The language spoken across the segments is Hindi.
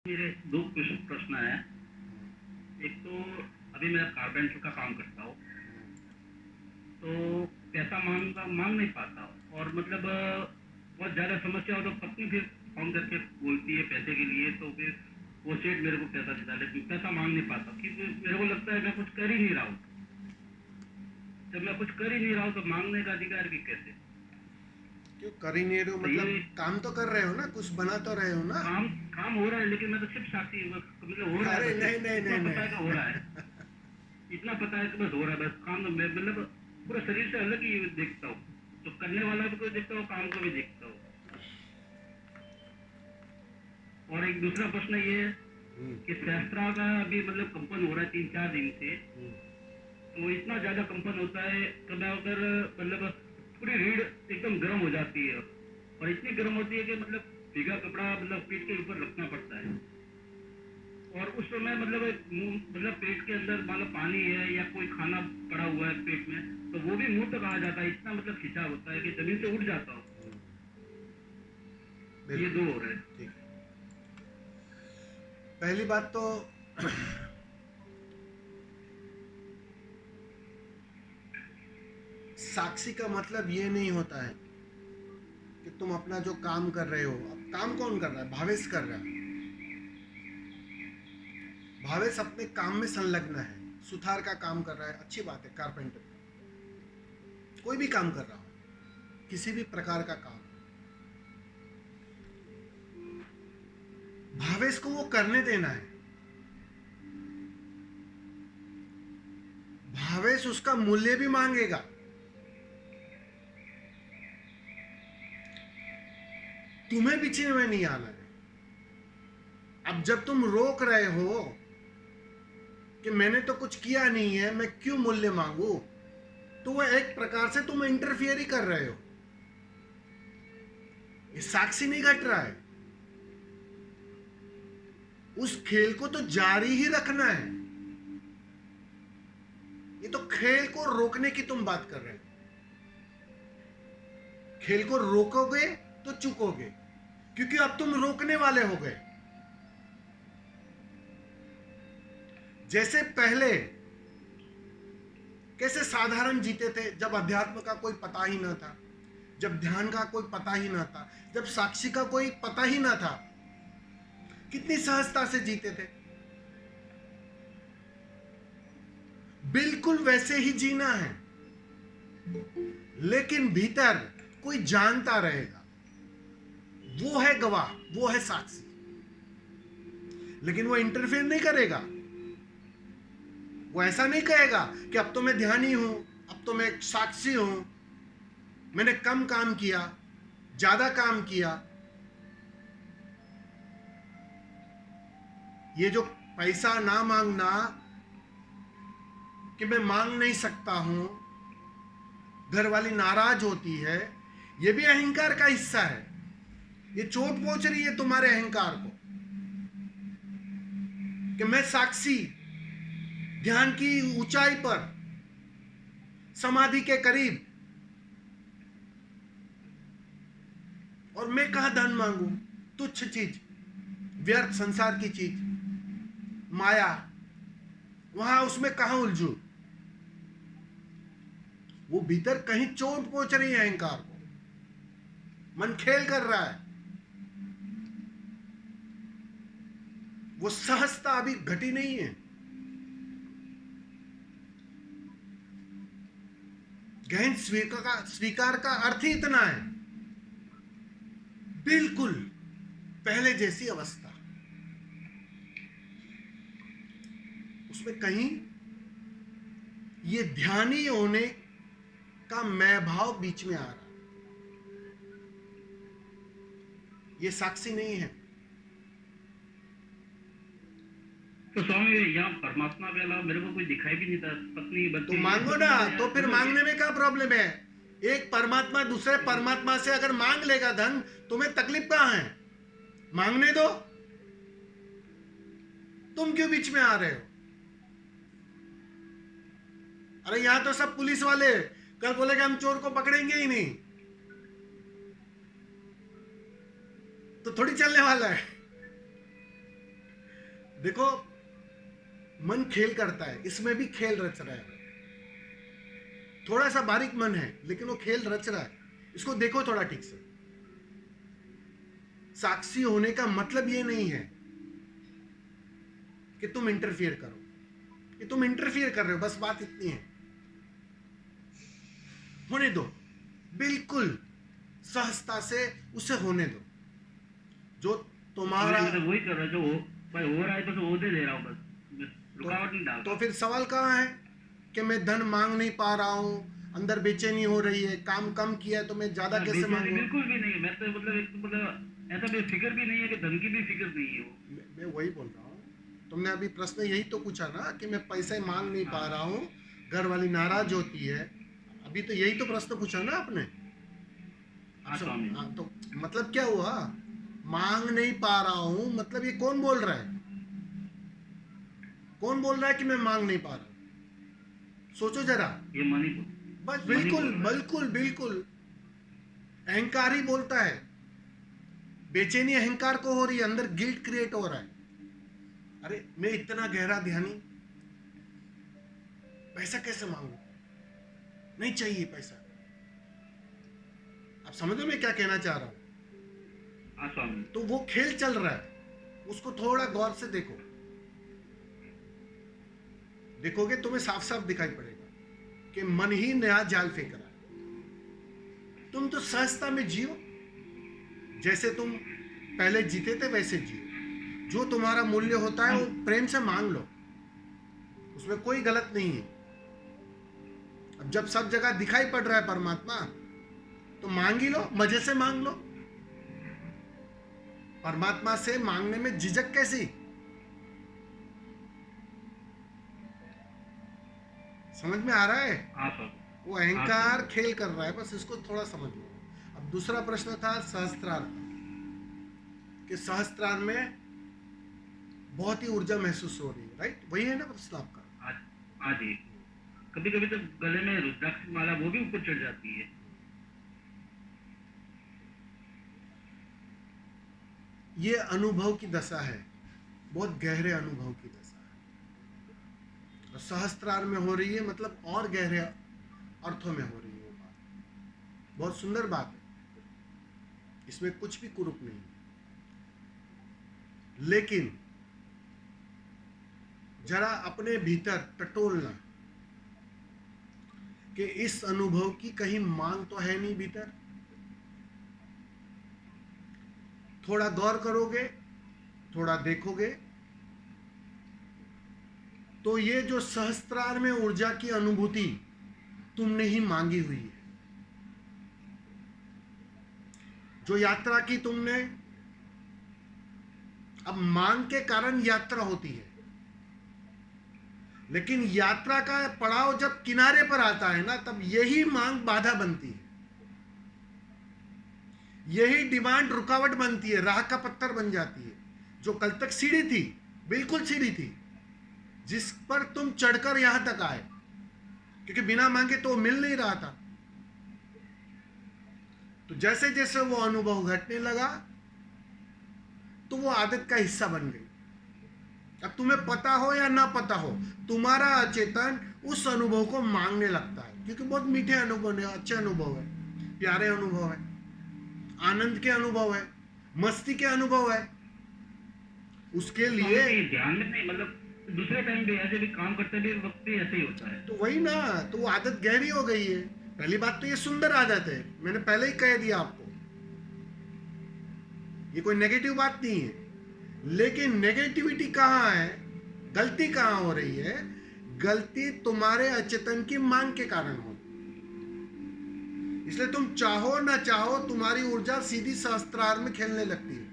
मेरे दो प्रश्न है। एक तो अभी मैं कारपेंटर का काम करता हूँ, तो पैसा मांग नहीं पाता हूँ, और मतलब बहुत ज़्यादा समस्या हो तो पत्नी फिर फोन करके बोलती है पैसे के लिए, तो फिर वो सेठ मेरे को पैसा देता है, लेकिन पैसा मांग नहीं पाता क्योंकि मेरे को लगता है मैं कुछ कर ही नहीं रहा हूँ। जब मैं कुछ कर ही नहीं रहा हूँ तो मांगने का अधिकार भी कैसे? क्यों कर ही नहीं रहे हो? तो मतलब ये काम तो कर रहे हो ना, कुछ बना तो रहे हो ना। काम काम हो रहा है, लेकिन मैं तो सिर्फ साथी मतलब हो रहा है, अरे बस नहीं नहीं इतना नहीं पता है कि हो रहा है। नहीं। इतना पता है कि बस हो रहा है, बस काम तो मैं मतलब पूरा शरीर से अलग ही देखता हूँ। तो करने वाला भी को देखता हूँ, काम को भी देखता हूँ। और एक दूसरा प्रश्न ये है हम्म, कि शास्त्रा का अभी मतलब कंपन हो रहा है 3-4 दिन से। हम्म, तो इतना ज्यादा कंपन होता है कभी अगर मतलब पूरी रीढ़ एकदम गर्म हो जाती है, और इतनी गर्म होती है कि मतलब भीगा कपड़ा मतलब पीठ के ऊपर रखना पड़ता है। और उस समय मतलब मुंह मतलब पेट के अंदर मतलब पानी है या कोई खाना पड़ा हुआ है पेट में, तो वो भी मुंह तक आ जाता है, इतना मतलब खिंचाव होता है कि जमीन से उठ जाता हूँ। ये बिल्कुल। दो हो रहे हैं। ठीक है। पहली बात तो साक्षी का मतलब ये नहीं होता है कि तुम अपना जो काम कर रहे हो, अब काम कौन कर रहा है? भावेश कर रहा है। भावेश अपने काम में संलग्न है, सुथार का काम कर रहा है, अच्छी बात है। कारपेंटर का कोई भी काम कर रहा हो, किसी भी प्रकार का काम, भावेश को वो करने देना है। भावेश उसका मूल्य भी मांगेगा। तुम्हें पीछे में नहीं आना है। अब जब तुम रोक रहे हो कि मैंने तो कुछ किया नहीं है, मैं क्यों मूल्य मांगू, तो वो एक प्रकार से तुम इंटरफियर ही कर रहे हो। ये साक्षी नहीं घट रहा है। उस खेल को तो जारी ही रखना है। ये तो खेल को रोकने की तुम बात कर रहे हो। खेल को रोकोगे तो चूकोगे, क्योंकि अब तुम रोकने वाले हो गए। जैसे पहले कैसे साधारण जीते थे, जब अध्यात्म का कोई पता ही ना था, जब ध्यान का कोई पता ही ना था, जब साक्षी का कोई पता ही ना था, कितनी सहजता से जीते थे। बिल्कुल वैसे ही जीना है, लेकिन भीतर कोई जानता रहेगा, वो है गवाह, वो है साक्षी। लेकिन वो इंटरफेयर नहीं करेगा। वो ऐसा नहीं कहेगा कि अब तो मैं ध्यानी हूं, अब तो मैं साक्षी हूं, मैंने कम काम किया, ज्यादा काम किया। ये जो पैसा ना मांगना कि मैं मांग नहीं सकता हूं, घर वाली नाराज होती है, ये भी अहंकार का हिस्सा है। ये चोट पहुंच रही है तुम्हारे अहंकार को कि मैं साक्षी, ध्यान की ऊंचाई पर, समाधि के करीब, और मैं कहा धन मांगू, तुच्छ चीज, व्यर्थ संसार की चीज, माया, वहां उसमें कहां उलझू। वो भीतर कहीं चोट पहुंच रही है अहंकार को, मन खेल कर रहा है। वो सहजता अभी घटी नहीं है। गहन स्वीकार का अर्थ ही इतना है, बिल्कुल पहले जैसी अवस्था। उसमें कहीं ये ध्यानी होने का मैं भाव बीच में आ रहा है। ये साक्षी नहीं है। तो स्वामी यहाँ परमात्मा के अलावा मेरे को कोई दिखाई भी नहीं था, पत्नी तो बच्चे ये मांगो सब ना, मेरे तो फिर मतलब मांगने में क्या प्रॉब्लम है? एक परमात्मा दूसरे परमात्मा से अगर मांग लेगा धन, तुम्हें तकलीफ कहां है? मांगने दो। तुम क्यों बीच में आ रहे हो? अरे यहां तो सब पुलिस वाले कल बोलेगे हम चोर को पकड़ेंगे ही नहीं, तो थोड़ी चलने वाला है। देखो, मन खेल करता है, इसमें भी खेल रच रहा है। थोड़ा सा बारीक मन है लेकिन वो खेल रच रहा है, इसको देखो थोड़ा ठीक से। साक्षी होने का मतलब ये नहीं है कि तुम इंटरफियर करो, कि तुम इंटरफियर कर रहे हो, बस बात इतनी है। होने दो, बिल्कुल सहजता से उसे होने दो। जो तुम्हारा मैं तो वही कर रहा, जो भाई हो रहा है बस वो दे दे रहा हूँ, बस मैं रुकावट नहीं डाल तो रहा। फिर सवाल कहाँ है कि मैं धन मांग नहीं पा रहा हूं, अंदर बेचैनी हो रही है, काम कम किया है तो मैं ज्यादा कैसे बेचैनी मांगू? बिल्कुल भी नहीं है, मैं तो मतलब एक तो मतलब ऐसा भी फिक्र भी नहीं है कि धन की भी फिक्र नहीं है वो। मैं वही बोल रहा हूँ। तुमने अभी प्रश्न यही तो पूछा ना कि मैं पैसे मांग नहीं पा रहा हूँ, घर वाली नाराज होती है। अभी तो यही तो प्रश्न पूछा ना आपने। हाँ स्वामी। हाँ, तो मतलब क्या हुआ? मांग नहीं पा रहा हूँ मतलब ये कौन बोल रहा है? कौन बोल रहा है कि मैं मांग नहीं पा रहा हूँ? सोचो जरा। ये मनी बस मनी बिल्कुल बोल रहा है। बिल्कुल बिल्कुल, अहंकार ही बोलता है। बेचैनी अहंकार को हो रही है, अंदर गिल्ट क्रिएट हो रहा है। अरे मैं इतना गहरा ध्यानी, पैसा कैसे मांगू? नहीं चाहिए पैसा। आप समझ में क्या कहना चाह रहा हूं? हाँ स्वामी। तो वो खेल चल रहा है, उसको थोड़ा गौर से देखो। देखोगे तुम्हें साफ साफ दिखाई पड़ेगा कि मन ही नया जाल फेंक रहा है। तुम तो सहजता में जियो, जैसे तुम पहले जीते थे वैसे जियो। जो तुम्हारा मूल्य होता है वो प्रेम से मांग लो, उसमें कोई गलत नहीं है। अब जब सब जगह दिखाई पड़ रहा है परमात्मा, तो मांग ही लो, मजे से मांग लो। परमात्मा से मांगने में झिझक कैसी? समझ में आ रहा है? हाँ स्वामी। वो हाँ अहंकार स्वामी। खेल कर रहा है, बस इसको थोड़ा समझ लो। अब दूसरा प्रश्न था सहस्त्रार का, कि सहस्त्रार में बहुत ही ऊर्जा महसूस हो रही है, राइट? वही है ना प्रश्न आपका? हाँ। हाँ जी। कभी कभी तो गले में रुद्राक्ष माला वो भी ऊपर चढ़ जाती है। ये अनुभव की दशा है, बहुत गहरे अनुभव की दशा है। और सहस्त्रार में हो रही है मतलब और गहरे अर्थों में हो रही है वो बात। बहुत सुंदर बात है, इसमें कुछ भी कुरूप नहीं है। लेकिन जरा अपने भीतर टटोलना कि इस अनुभव की कहीं मांग तो है नहीं भीतर। थोड़ा गौर करोगे, थोड़ा देखोगे, तो ये जो सहस्त्रार में ऊर्जा की अनुभूति तुमने ही मांगी हुई है। जो यात्रा की तुमने, अब मांग के कारण यात्रा होती है, लेकिन यात्रा का पड़ाव जब किनारे पर आता है ना, तब यही मांग बाधा बनती है, यही डिमांड रुकावट बनती है, राह का पत्थर बन जाती है। जो कल तक सीढ़ी थी, बिल्कुल सीढ़ी थी, जिस पर तुम चढ़कर यहां तक आए, क्योंकि बिना मांगे तो मिल नहीं रहा था। तो जैसे जैसे वो अनुभव घटने लगा, तो वो आदत का हिस्सा बन गई। अब तुम्हें पता हो या ना पता हो, तुम्हारा अचेतन उस अनुभव को मांगने लगता है, क्योंकि बहुत मीठे अनुभव है, अच्छे अनुभव है, प्यारे अनुभव है, आनंद के अनुभव है, मस्ती के अनुभव है। उसके लिए ध्यान में नहीं, मतलब दूसरे टाइम भी ऐसे भी काम करते भी वक्त भी ऐसे ही होता है। तो वही ना, तो वो आदत गहरी हो गई है। पहली बात तो ये सुंदर आदत है, मैंने पहले ही कह दिया आपको, ये कोई नेगेटिव बात नहीं है। लेकिन नेगेटिविटी कहाँ है, गलती कहाँ हो रही है? गलती तुम्हारे अचेतन की मांग के कारण हो, इसलिए तुम चाहो ना चाहो तुम्हारी ऊर्जा सीधी सहस्त्रार में खेलने लगती है।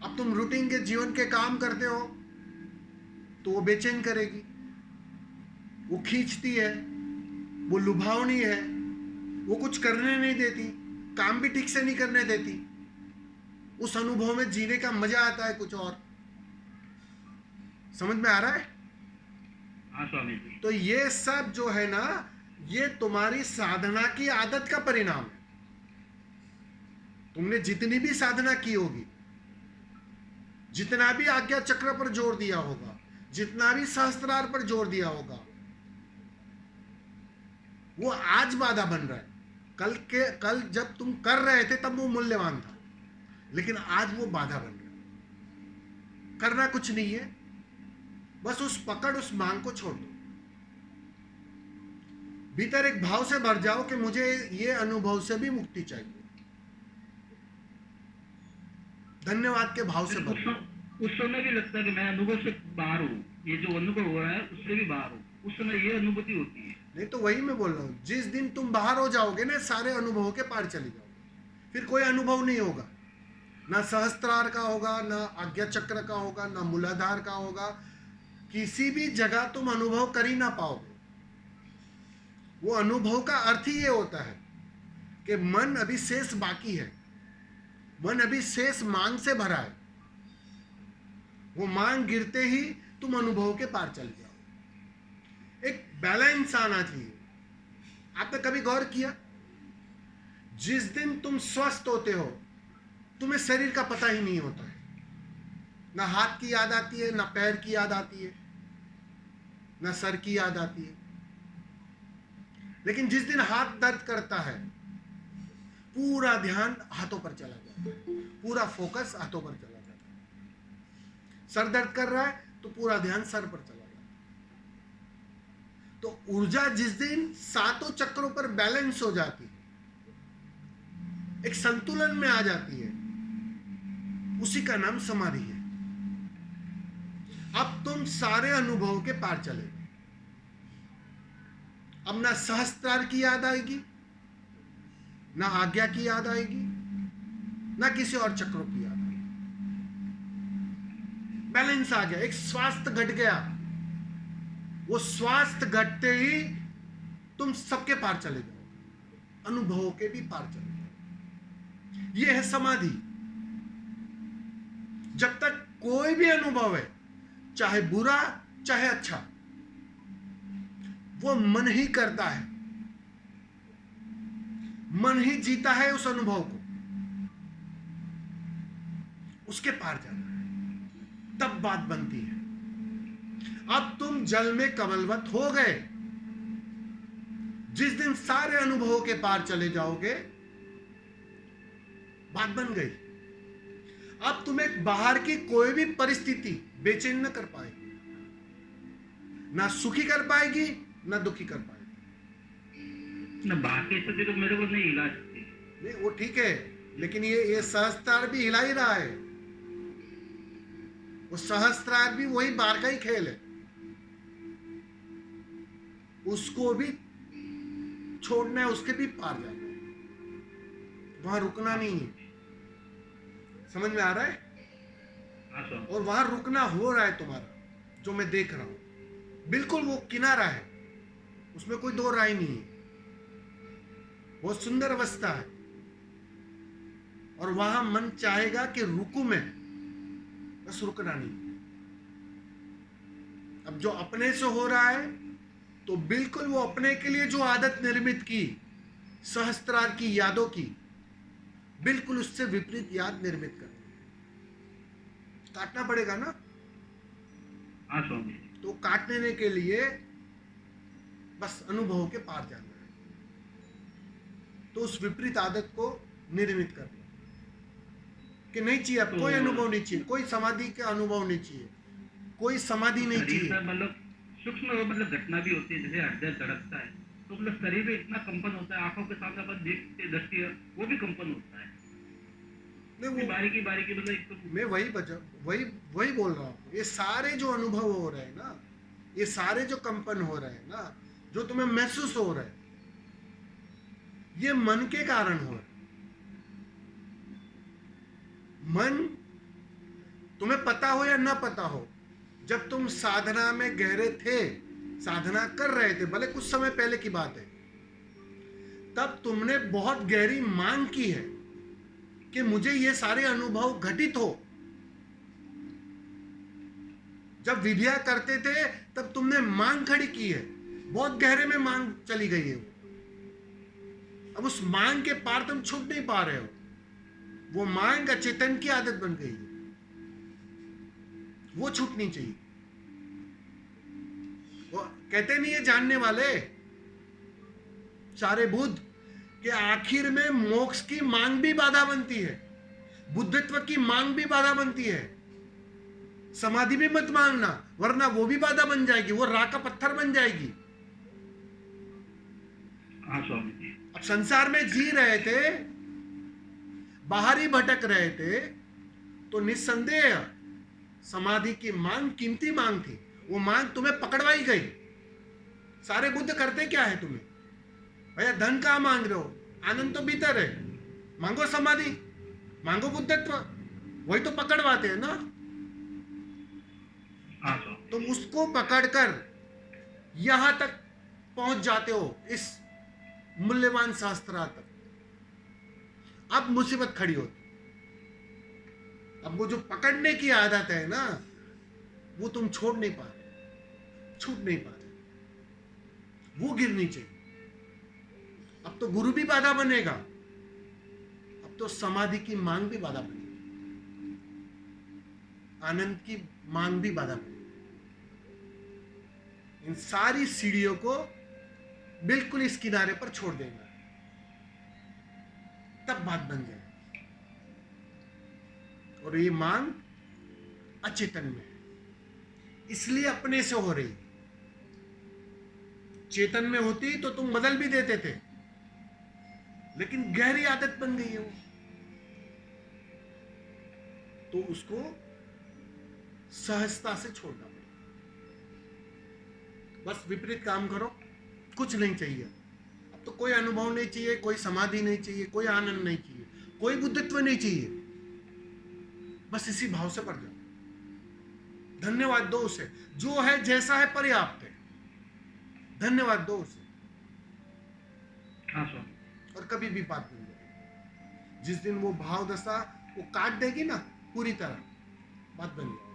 अब तुम रूटीन के जीवन के काम करते हो तो वो बेचैन करेगी, वो खींचती है, वो लुभावनी है, वो कुछ करने नहीं देती, काम भी ठीक से नहीं करने देती। उस अनुभव में जीने का मजा आता है कुछ और। समझ में आ रहा है? हाँ स्वामी जी। तो ये सब जो है ना, ये तुम्हारी साधना की आदत का परिणाम है। तुमने जितनी भी साधना की होगी, जितना भी आज्ञा चक्र पर जोर दिया होगा, जितना भी सहस्त्रार पर जोर दिया होगा, वो आज बाधा बन रहा है। कल जब तुम कर रहे थे तब वो मूल्यवान था, लेकिन आज वो बाधा बन रहा है। करना कुछ नहीं है, बस उस मांग को छोड़ दो। भीतर एक भाव से भर जाओ कि मुझे ये अनुभव से भी मुक्ति चाहिए। धन्यवाद के भाव से फिर भर। उस समय भी लगता है कि मैं अनुभव से बाहर हूँ, ये जो अनुभव हो रहा है उससे भी बाहर हूँ, उस समय ये अनुभूति होती है। नहीं तो वही मैं बोल रहा हूँ, जिस दिन तुम बाहर हो जाओगे ना, सारे अनुभवों के पार चले जाओगे। फिर कोई अनुभव नहीं होगा, ना सहस्त्रार का होगा, ना आज्ञा चक्र का होगा, ना मूलाधार का होगा। किसी भी जगह तुम अनुभव कर ही ना पाओगे। वो अनुभव का अर्थ ही ये होता है कि मन अभी शेष बाकी है, मन अभी शेष मांग से भरा है। वो मांग गिरते ही तुम अनुभव के पार चले जाओ। एक बैलेंस आना चाहिए। आपने कभी गौर किया, जिस दिन तुम स्वस्थ होते हो तुम्हें शरीर का पता ही नहीं होता है। ना हाथ की याद आती है, ना पैर की याद आती है, ना सर की याद आती है। लेकिन जिस दिन हाथ दर्द करता है, पूरा ध्यान हाथों पर चला जाता है, पूरा फोकस हाथों पर चला जाता है। सर दर्द कर रहा है तो पूरा ध्यान सर पर चला जाता है। तो ऊर्जा जिस दिन सातों चक्रों पर बैलेंस हो जाती है, एक संतुलन में आ जाती है, उसी का नाम समाधि है। अब तुम सारे अनुभवों के पार चले। अब ना सहस्त्रार की याद आएगी, ना आज्ञा की याद आएगी, ना किसी और चक्रों की याद आएगी। बैलेंस आ गया, एक स्वास्थ्य घट गया। वो स्वास्थ्य घटते ही तुम सबके पार चले जाओ, अनुभवों के भी पार चले जाओ। ये है समाधि। जब तक कोई भी अनुभव है, चाहे बुरा चाहे अच्छा, वो मन ही करता है, मन ही जीता है उस अनुभव को, उसके पार जाना है, तब बात बनती है। अब तुम जल में कमलवत हो गए। जिस दिन सारे अनुभवों के पार चले जाओगे, बात बन गई। अब तुम्हें बाहर की कोई भी परिस्थिति बेचैन न कर पाएगी, ना सुखी कर पाएगी ना दुखी कर पाएगी। ना बाकी स्थिति तो मेरे को नहीं हिला सकती। नहीं वो ठीक है, लेकिन ये सहस्त्रार भी हिला ही रहा है। वो सहस्त्रार भी वही बार का ही खेल है, उसको भी छोड़ना है, उसके भी पार जाना है, वहां रुकना नहीं है। समझ में आ रहा है? हाँ सर। और वहां रुकना हो रहा है तुम्हारा, जो मैं देख रहा हूं। बिल्कुल वो किनारा है, उसमें कोई दो राय नहीं है। बहुत सुंदर अवस्था है, और वहां मन चाहेगा कि रुकू मैं, बस रुकना नहीं। अब जो अपने से हो रहा है, तो बिल्कुल वो अपने के लिए जो आदत निर्मित की सहस्त्रार की यादों की, बिल्कुल उससे विपरीत याद निर्मित कर काटना पड़ेगा ना। हाँ स्वामी। तो काटने के लिए बस अनुभव के पार जाना है। तो उस विपरीत आदत को निर्मित करना कि नहीं चाहिए, अब कोई अनुभव नहीं चाहिए, कोई समाधि का अनुभव नहीं चाहिए, कोई समाधि नहीं शरीर चाहिए। में मतलब सूक्ष्म मतलब घटना भी होती है, जैसे हृदय धड़कता है तो मतलब शरीर में इतना कंपन होता है, आंखों के सामने अपन देखते दृष्टि है, वो भी कंपन होता है। नहीं वो बारीकी बारीकी मतलब एकदम। मैं वही बोल रहा हूँ। ये सारे जो अनुभव हो रहे हैं ना, ये सारे जो कंपन हो रहे हैं ना, जो तुम्हें महसूस हो रहे हैं, ये मन के कारण हो रहे हैं। मन, तुम्हें पता हो या ना पता हो, जब तुम साधना में गहरे थे, साधना कर रहे थे, भले कुछ समय पहले की बात है, तब तुमने बहुत गहरी मांग की है कि मुझे ये सारे अनुभव घटित हो। जब विद्या करते थे तब तुमने मांग खड़ी की है, बहुत गहरे में मांग चली गई है। अब उस मांग के पार तुम छूट नहीं पा रहे हो, वो मांग का चेतन की आदत बन गई है। वो छूटनी चाहिए। वो कहते नहीं है जानने वाले सारे बुद्ध कि आखिर में मोक्ष की मांग भी बाधा बनती है, बुद्धत्व की मांग भी बाधा बनती है। समाधि भी मत मांगना, वरना वो भी बाधा बन जाएगी, वो राह का पत्थर बन जाएगी। हाँ स्वामी जी। अब संसार में जी रहे थे, बाहर ही भटक रहे थे, तो निस्संदेह समाधि की मांग कीमती मांग थी। वो मांग तुम्हें पकड़वाई गई। सारे बुद्ध करते क्या है तुम्हें? भैया धन कहाँ मांग रहे हो? आनंद तो भीतर है, मांगो समाधि, मांगो बुद्धत्व, वही तो पकड़वाते हैं ना। हाँ स्वामी। तुम उसको पकड़कर यहां तक पहुंच जाते हो, इस मूल्यवान शास्त्रा तक। अब मुसीबत खड़ी होती। अब वो जो पकड़ने की आदत है ना, वो तुम छोड़ नहीं पा रहे, छूट नहीं पा रहे, वो गिरनी चाहिए। अब तो गुरु भी बाधा बनेगा, अब तो समाधि की मांग भी बाधा बनेगी, आनंद की मांग भी बाधा बनेगी। इन सारी सीढ़ियों को बिल्कुल इस किनारे पर छोड़ देना, तब बात बन जाए। और ये मांग अचेतन में है, इसलिए अपने से हो रही। चेतन में होती तो तुम बदल भी देते थे, लेकिन गहरी आदत बन गई है वो, तो उसको सहजता से छोड़ना पड़ेगा। बस विपरीत काम करो, कुछ नहीं चाहिए। अब तो कोई अनुभव नहीं चाहिए, कोई समाधि नहीं चाहिए, कोई आनंद नहीं चाहिए, कोई बुद्धत्व नहीं चाहिए। बस इसी भाव से पड़ जाओ, धन्यवाद दो उसे, जो है जैसा है पर्याप्त है, धन्यवाद दो उसे। हाँ स्वामी। और कभी भी बात नहीं जाएगी। जिस दिन वो भाव दशा वो काट देगी ना पूरी तरह, बात बन जाएगी।